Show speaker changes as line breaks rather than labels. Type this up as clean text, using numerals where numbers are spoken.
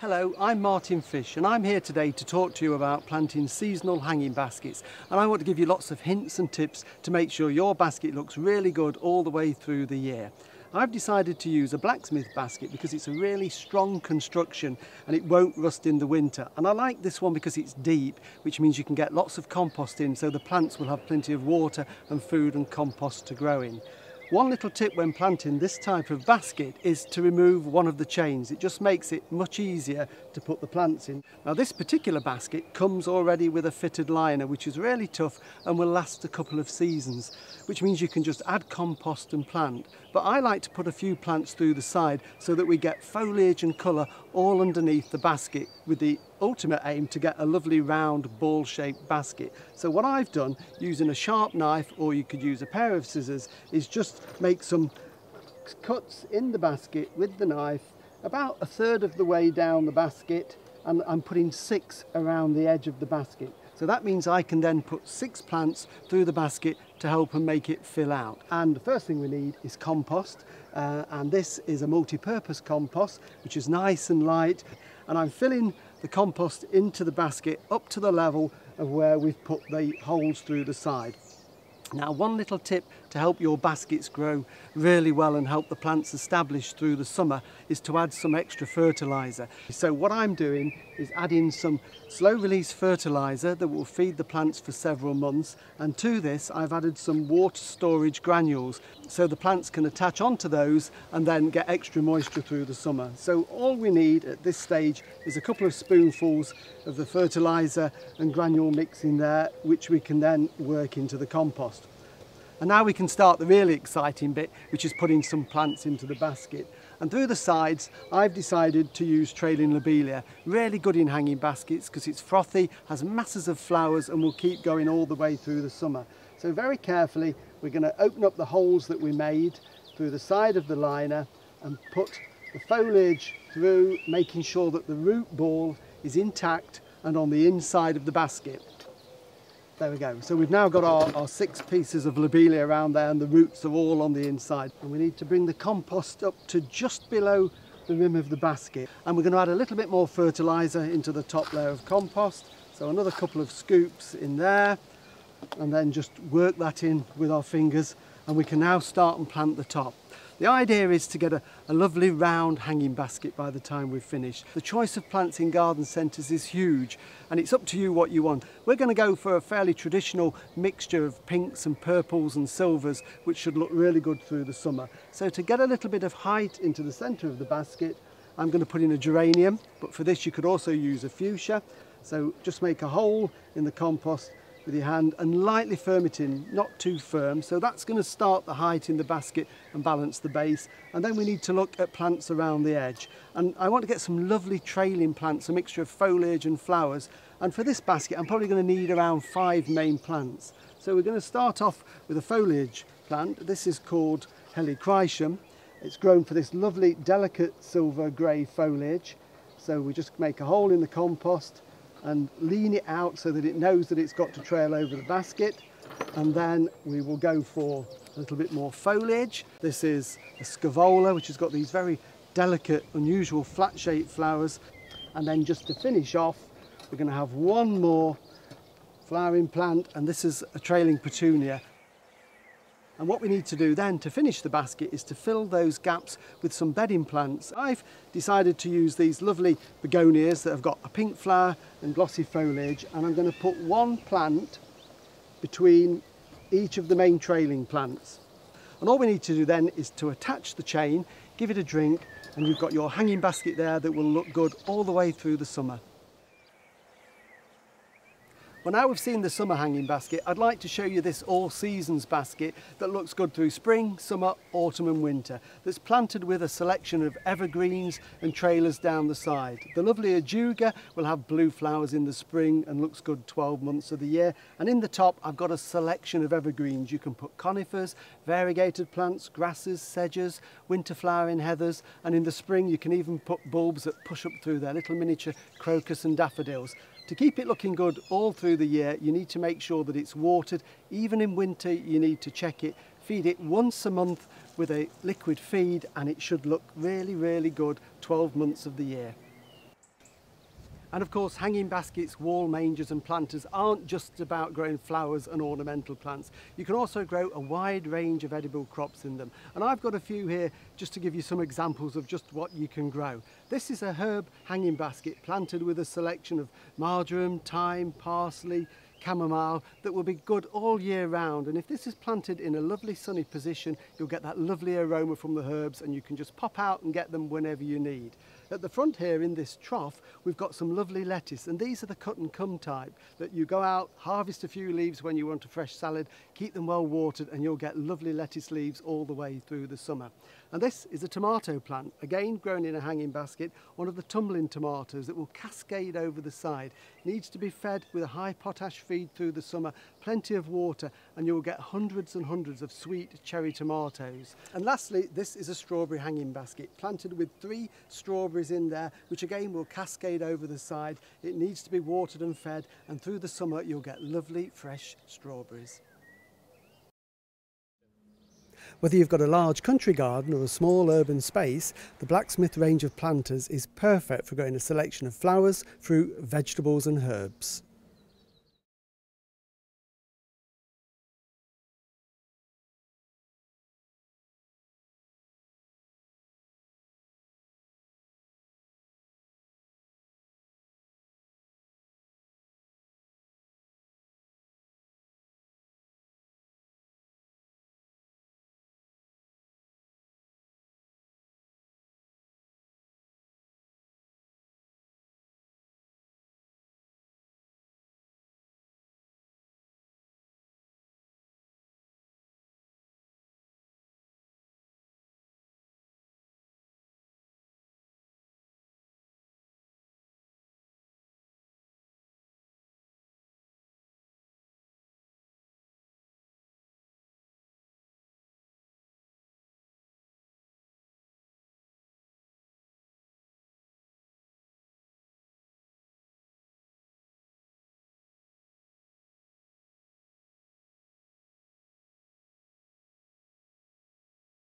Hello, I'm Martin Fish and I'm here today to talk to you about planting seasonal hanging baskets, and I want to give you lots of hints and tips to make sure your basket looks really good all the way through the year. I've decided to use a blacksmith basket because it's a really strong construction and it won't rust in the winter, and I like this one because it's deep, which means you can get lots of compost in, so the plants will have plenty of water and food and compost to grow in. One little tip when planting this type of basket is to remove one of the chains. It just makes it much easier to put the plants in. Now this particular basket comes already with a fitted liner, which is really tough and will last a couple of seasons, which means you can just add compost and plant. But I like to put a few plants through the side so that we get foliage and colour all underneath the basket, with the ultimate aim to get a lovely round ball shaped basket. So what I've done, using a sharp knife, or you could use a pair of scissors, is just make some cuts in the basket with the knife about a third of the way down the basket, and I'm putting 6 around the edge of the basket. So that means I can then put 6 plants through the basket to help and make it fill out. And the first thing we need is compost, and this is a multi-purpose compost which is nice and light, and I'm filling the compost into the basket up to the level of where we've put the holes through the side. Now, one little tip to help your baskets grow really well and help the plants establish through the summer is to add some extra fertiliser. So what I'm doing is adding some slow release fertiliser that will feed the plants for several months, and to this I've added some water storage granules so the plants can attach onto those and then get extra moisture through the summer. So all we need at this stage is a couple of spoonfuls of the fertiliser and granule mix in there, which we can then work into the compost. And now we can start the really exciting bit, which is putting some plants into the basket. And through the sides, I've decided to use trailing lobelia. Really good in hanging baskets because it's frothy, has masses of flowers, and will keep going all the way through the summer. So very carefully, we're going to open up the holes that we made through the side of the liner and put the foliage through, making sure that the root ball is intact and on the inside of the basket. There we go. So we've now got our 6 pieces of lobelia around there, and the roots are all on the inside. And we need to bring the compost up to just below the rim of the basket. And we're going to add a little bit more fertiliser into the top layer of compost. So another couple of scoops in there, and then just work that in with our fingers, and we can now start and plant the top. The idea is to get a lovely round hanging basket by the time we've finished. The choice of plants in garden centres is huge, and it's up to you what you want. We're going to go for a fairly traditional mixture of pinks and purples and silvers, which should look really good through the summer. So to get a little bit of height into the centre of the basket, I'm going to put in a geranium, but for this you could also use a fuchsia. So just make a hole in the compost with your hand and lightly firm it in, not too firm. So that's going to start the height in the basket and balance the base. And then we need to look at plants around the edge. And I want to get some lovely trailing plants, a mixture of foliage and flowers. And for this basket, I'm probably going to need around 5 main plants. So we're going to start off with a foliage plant. This is called Helichrysum. It's grown for this lovely, delicate silver grey foliage. So we just make a hole in the compost and lean it out so that it knows that it's got to trail over the basket, and then we will go for a little bit more foliage. This is a Scaevola, which has got these very delicate, unusual flat-shaped flowers, and then just to finish off we're going to have one more flowering plant, and this is a trailing petunia. And what we need to do then to finish the basket is to fill those gaps with some bedding plants. I've decided to use these lovely begonias that have got a pink flower and glossy foliage, and I'm going to put one plant between each of the main trailing plants. And all we need to do then is to attach the chain, give it a drink, and you've got your hanging basket there that will look good all the way through the summer. Well, now we've seen the summer hanging basket, I'd like to show you this all seasons basket that looks good through spring, summer, autumn and winter, that's planted with a selection of evergreens and trailers down the side. The lovely ajuga will have blue flowers in the spring and looks good 12 months of the year, and in the top I've got a selection of evergreens. You can put conifers, variegated plants, grasses, sedges, winter flowering heathers, and in the spring you can even put bulbs that push up through their little miniature crocus and daffodils. To keep it looking good all through the year, you need to make sure that it's watered. Even in winter, you need to check it. Feed it once a month with a liquid feed, and it should look really, really good 12 months of the year. And of course, hanging baskets, wall mangers and planters aren't just about growing flowers and ornamental plants. You can also grow a wide range of edible crops in them. And I've got a few here just to give you some examples of just what you can grow. This is a herb hanging basket planted with a selection of marjoram, thyme, parsley, chamomile that will be good all year round. And if this is planted in a lovely sunny position, you'll get that lovely aroma from the herbs, and you can just pop out and get them whenever you need. At the front here in this trough, we've got some lovely lettuce, and these are the cut and come type that you go out, harvest a few leaves when you want a fresh salad, keep them well watered, and you'll get lovely lettuce leaves all the way through the summer. And this is a tomato plant, again grown in a hanging basket, one of the tumbling tomatoes that will cascade over the side. It needs to be fed with a high potash feed through the summer, plenty of water, and you'll get hundreds and hundreds of sweet cherry tomatoes. And lastly, this is a strawberry hanging basket planted with 3 strawberries in there, which again will cascade over the side. It needs to be watered and fed, and through the summer you'll get lovely fresh strawberries. Whether you've got a large country garden or a small urban space, the Blacksmith range of planters is perfect for growing a selection of flowers, fruit, vegetables and herbs.